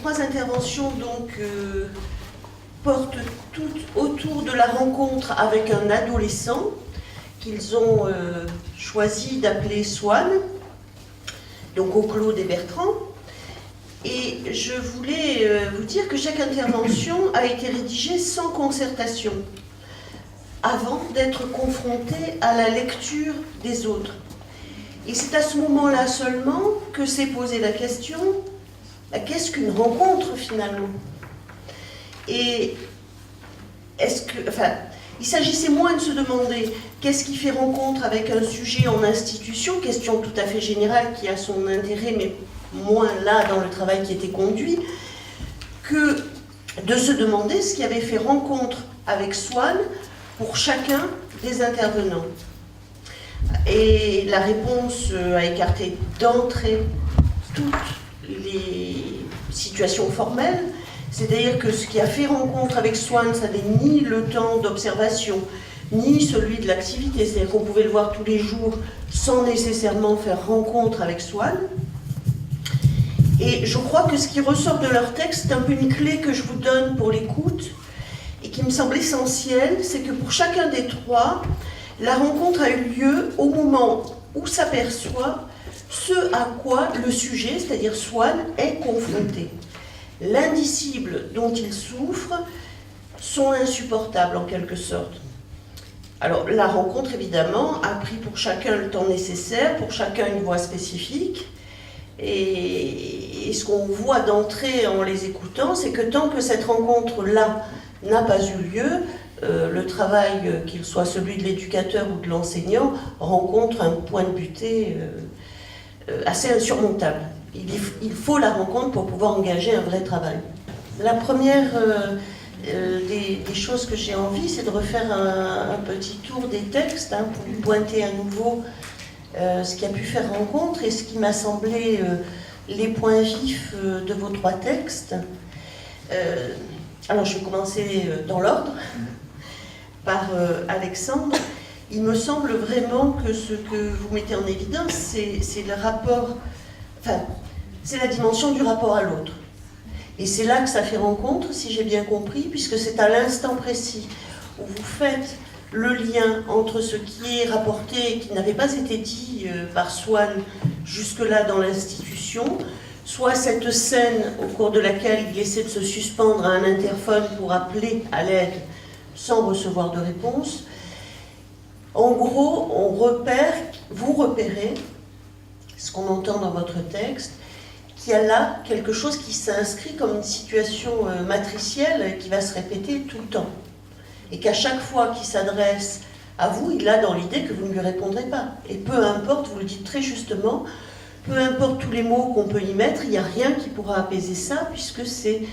trois interventions donc, portent toutes autour de la rencontre avec un adolescent qu'ils ont choisi d'appeler Swann, donc au Clos des Bertrands. Et je voulais vous dire que chaque intervention a été rédigée sans concertation, avant d'être confrontée à la lecture des autres. Et c'est à ce moment-là seulement que s'est posée la question, qu'est-ce qu'une rencontre finalement? Et il s'agissait moins de se demander qu'est-ce qui fait rencontre avec un sujet en institution, question tout à fait générale qui a son intérêt, mais moins là dans le travail qui était conduit, que de se demander ce qui avait fait rencontre avec Swann pour chacun des intervenants. Et la réponse a écarté d'entrée toutes les situations formelles, c'est-à-dire que ce qui a fait rencontre avec Swann, ça n'est ni le temps d'observation, ni celui de l'activité, c'est-à-dire qu'on pouvait le voir tous les jours sans nécessairement faire rencontre avec Swann. Et je crois que ce qui ressort de leur texte, c'est un peu une clé que je vous donne pour l'écoute, et qui me semble essentielle, c'est que pour chacun des trois, la rencontre a eu lieu au moment où s'aperçoit ce à quoi le sujet, c'est-à-dire Swann, est confronté. L'indicible dont il souffre sont insupportables en quelque sorte. Alors la rencontre évidemment a pris pour chacun le temps nécessaire, pour chacun une voix spécifique, et ce qu'on voit d'entrée en les écoutant, c'est que tant que cette rencontre-là n'a pas eu lieu, le travail, qu'il soit celui de l'éducateur ou de l'enseignant, rencontre un point de butée assez insurmontable. Il faut la rencontre pour pouvoir engager un vrai travail. La première des choses que j'ai envie, c'est de refaire un petit tour des textes, pour vous pointer à nouveau ce qui a pu faire rencontre et ce qui m'a semblé les points vifs de vos trois textes. Alors je vais commencer dans l'ordre, par Alexandre. Il me semble vraiment que ce que vous mettez en évidence, c'est le rapport, c'est la dimension du rapport à l'autre. Et c'est là que ça fait rencontre, si j'ai bien compris, puisque c'est à l'instant précis où vous faites le lien entre ce qui est rapporté et qui n'avait pas été dit par Swann jusque-là dans l'institution, soit cette scène au cours de laquelle il essaie de se suspendre à un interphone pour appeler à l'aide sans recevoir de réponse. En gros, vous repérez, ce qu'on entend dans votre texte, qu'il y a là quelque chose qui s'inscrit comme une situation matricielle qui va se répéter tout le temps. Et qu'à chaque fois qu'il s'adresse à vous, il a dans l'idée que vous ne lui répondrez pas. Et peu importe, vous le dites très justement, peu importe tous les mots qu'on peut y mettre, il n'y a rien qui pourra apaiser ça, puisque c'est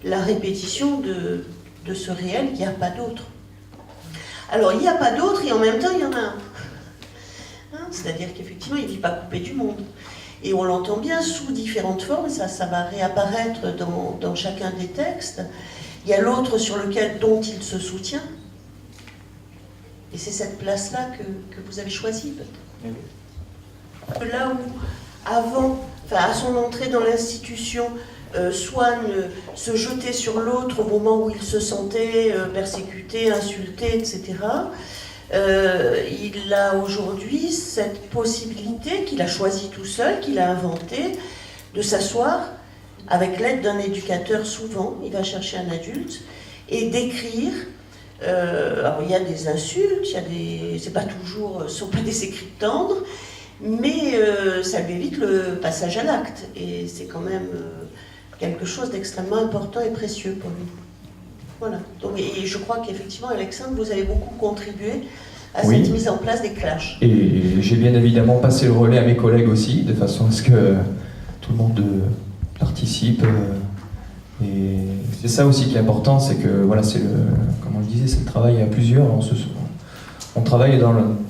la répétition de ce réel, il n'y a pas d'autre. Alors, il n'y a pas d'autre, et en même temps, il y en a un. C'est-à-dire qu'effectivement, il ne vit pas coupé du monde. Et on l'entend bien sous différentes formes, ça va réapparaître dans chacun des textes. Il y a l'autre dont il se soutient. Et c'est cette place-là que vous avez choisie, peut-être. Là où, à son entrée dans l'institution, Swann se jetait sur l'autre au moment où il se sentait persécuté, insulté, etc. Il a aujourd'hui cette possibilité qu'il a choisie tout seul, qu'il a inventée, de s'asseoir avec l'aide d'un éducateur souvent, il va chercher un adulte, et d'écrire. Alors il y a des insultes, c'est pas toujours, ce sont pas des écrits tendres, mais ça lui évite le passage à l'acte, et c'est quand même quelque chose d'extrêmement important et précieux pour lui. Voilà. Donc, et je crois qu'effectivement, Alexandre, vous avez beaucoup contribué à cette mise en place des clashs. Et j'ai bien évidemment passé le relais à mes collègues aussi, de façon à ce que tout le monde participe. Et c'est ça aussi qui est important, c'est que, voilà, comme on le disait, c'est le travail à plusieurs. On travaille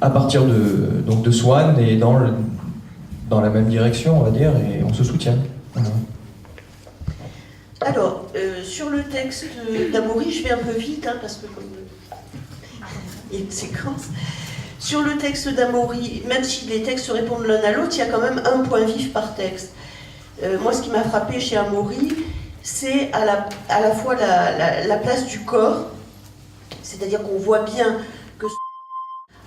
à partir de Swann et dans la même direction, on va dire, et on se soutient. Voilà. Alors, sur le texte d'Amaury, je vais un peu vite, parce que comme il y a une séquence. Sur le texte d'Amaury, même si les textes se répondent l'un à l'autre, il y a quand même un point vif par texte. Moi, ce qui m'a frappé chez Amaury, c'est à la fois la place du corps, c'est-à-dire qu'on voit bien que,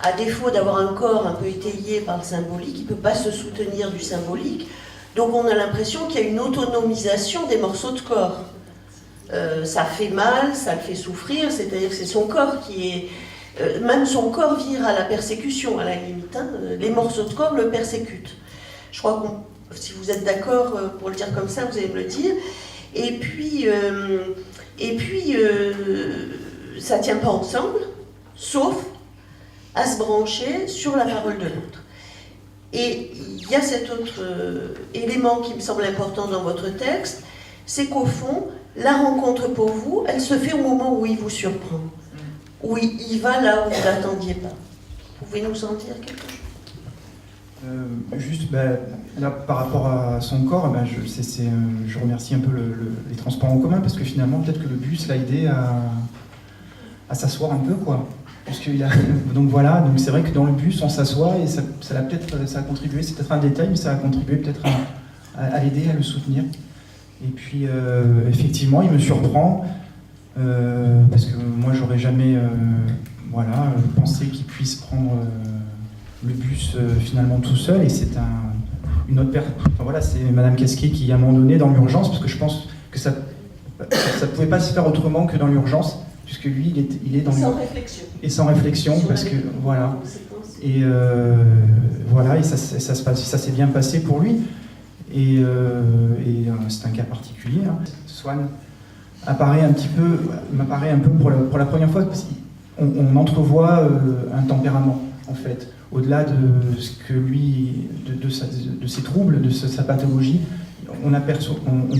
à défaut d'avoir un corps un peu étayé par le symbolique, il ne peut pas se soutenir du symbolique. Donc on a l'impression qu'il y a une autonomisation des morceaux de corps. Ça fait mal, ça le fait souffrir, c'est-à-dire que c'est son corps qui est... même son corps vire à la persécution, à la limite. Hein. Les morceaux de corps le persécutent. Je crois que si vous êtes d'accord pour le dire comme ça, vous allez me le dire. Et puis ça ne tient pas ensemble, sauf à se brancher sur la parole de l'autre. Et il y a cet autre élément qui me semble important dans votre texte, c'est qu'au fond, la rencontre pour vous, elle se fait au moment où il vous surprend, où il va là où vous ne l'attendiez pas. Vous pouvez nous en dire quelque chose ? Juste, là, par rapport à son corps, je remercie un peu les transports en commun, parce que finalement, peut-être que le bus l'a aidé à s'asseoir un peu, quoi. Donc voilà, donc c'est vrai que dans le bus, on s'assoit, et ça a contribué, c'est peut-être un détail, mais ça a contribué peut-être à l'aider, à le soutenir. Et puis, effectivement, il me surprend, parce que moi, j'aurais jamais pensé qu'il puisse prendre le bus finalement tout seul, et c'est une autre personne. Enfin, voilà, c'est Madame Casquet qui, à un moment donné, dans l'urgence, parce que je pense que ça pouvait pas se faire autrement que dans l'urgence, puisque lui, il est dans sans réflexion. Et sans réflexion, parce que voilà. Et voilà, et ça s'est bien passé pour lui. Et c'est un cas particulier. Hein. Swann m'apparaît un peu pour la première fois, parce qu'on entrevoit un tempérament, en fait. Au-delà de ce que lui, de ses troubles, de sa pathologie, on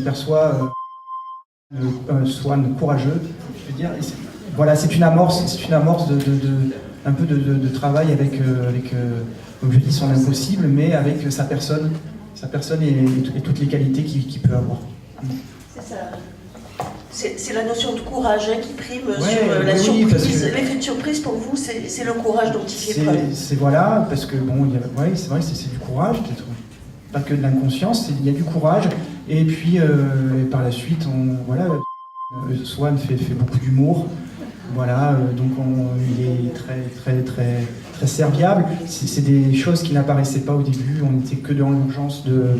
perçoit Swann courageux. Je veux dire, voilà, c'est une amorce un peu de travail avec, comme je dis, son impossible, mais avec sa personne et toutes les qualités qu'il peut avoir. C'est ça. C'est la notion de courage qui prime sur la surprise. L'effet de surprise pour vous, c'est le courage dont il fait preuve. C'est voilà, parce que bon, c'est vrai que c'est du courage, peut-être pas que de l'inconscience, il y a du courage. Et puis par la suite, Swann fait beaucoup d'humour. Voilà, donc il est très serviable. C'est des choses qui n'apparaissaient pas au début. On n'était que dans l'urgence de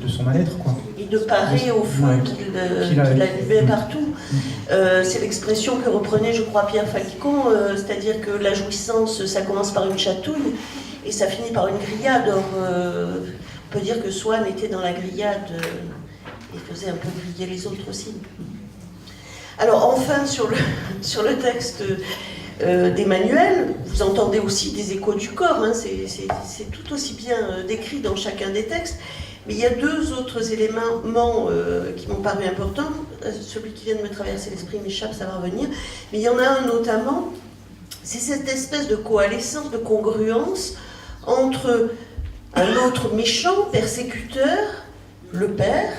son mal-être, quoi. Et de parer au feu qu'il allumait partout. C'est l'expression que reprenait, je crois, Pierre Falcon, c'est-à-dire que la jouissance, ça commence par une chatouille et ça finit par une grillade. Or, on peut dire que Swann était dans la grillade et faisait un peu griller les autres aussi. Alors enfin, sur le texte d'Emmanuel, vous entendez aussi des échos du corps, hein, c'est tout aussi bien décrit dans chacun des textes, mais il y a deux autres éléments qui m'ont paru importants. Celui qui vient de me traverser l'esprit m'échappe, ça va revenir, mais il y en a un notamment, c'est cette espèce de coalescence, de congruence entre un autre méchant, persécuteur, le père,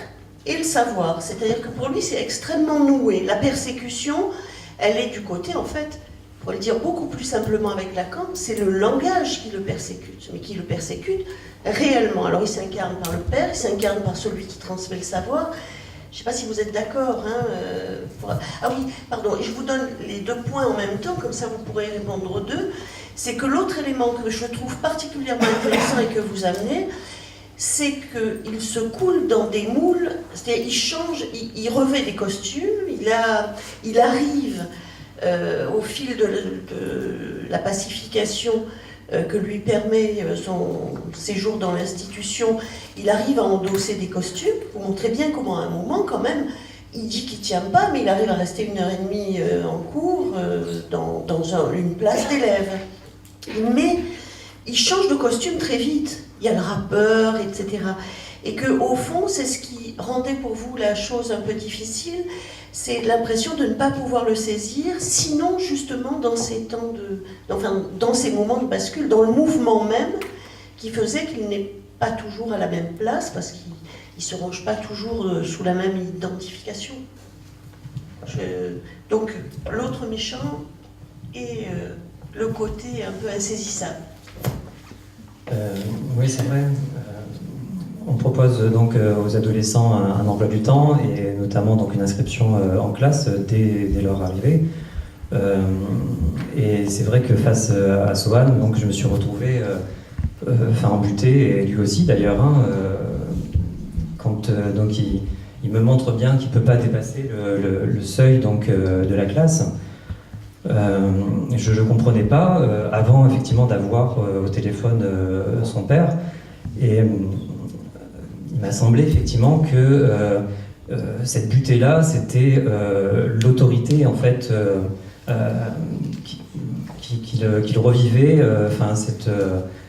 et le savoir. C'est-à-dire que pour lui, c'est extrêmement noué. La persécution, elle est du côté, en fait, pour le dire beaucoup plus simplement avec Lacan, c'est le langage qui le persécute, mais qui le persécute réellement. Alors il s'incarne par le père, il s'incarne par celui qui transmet le savoir. Je ne sais pas si vous êtes d'accord. Ah oui, pardon, je vous donne les deux points en même temps, comme ça vous pourrez répondre aux deux. C'est que l'autre élément que je trouve particulièrement intéressant et que vous amenez, c'est qu'il se coule dans des moules, c'est-à-dire il change, il revêt des costumes, il arrive au fil de la pacification que lui permet son séjour dans l'institution, il arrive à endosser des costumes. Vous montrez bien comment à un moment, quand même, il dit qu'il ne tient pas, mais il arrive à rester 1h30 en cours dans une place d'élève. Mais il change de costume très vite. Il y a le rappeur, etc. Et qu'au fond, c'est ce qui rendait pour vous la chose un peu difficile, c'est l'impression de ne pas pouvoir le saisir, sinon justement dans ces dans ces moments de bascule, dans le mouvement même, qui faisait qu'il n'est pas toujours à la même place, parce qu'il ne se range pas toujours sous la même identification. Donc, l'autre méchant et le côté un peu insaisissable. Oui, c'est vrai. On propose donc aux adolescents un emploi du temps et notamment donc une inscription en classe dès leur arrivée. Et c'est vrai que face à Sohan, donc je me suis retrouvé embuté, et lui aussi d'ailleurs, hein, quand donc il me montre bien qu'il ne peut pas dépasser le seuil donc, de la classe. Je ne comprenais pas, avant effectivement d'avoir au téléphone son père, et il m'a semblé effectivement que cette butée-là, c'était l'autorité en fait qu'il revivait,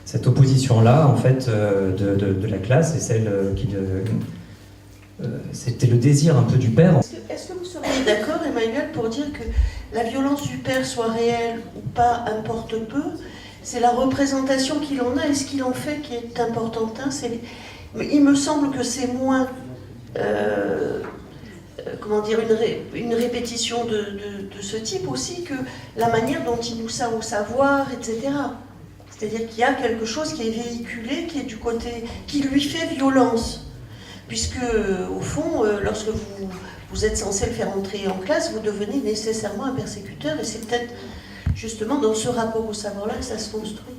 cette opposition-là en fait de la classe, et celle c'était le désir un peu du père. Est-ce que vous seriez d'accord, Emmanuel, pour dire que la violence du père, soit réelle ou pas, importe peu, c'est la représentation qu'il en a et ce qu'il en fait qui est importante. Hein, il me semble que c'est moins une répétition de ce type aussi que la manière dont il nous sert au savoir, etc. C'est-à-dire qu'il y a quelque chose qui est véhiculé, qui est du côté, qui lui fait violence. Puisque, au fond, lorsque vous êtes censé le faire entrer en classe, vous devenez nécessairement un persécuteur, et c'est peut-être justement dans ce rapport au savoir-là que ça se construit.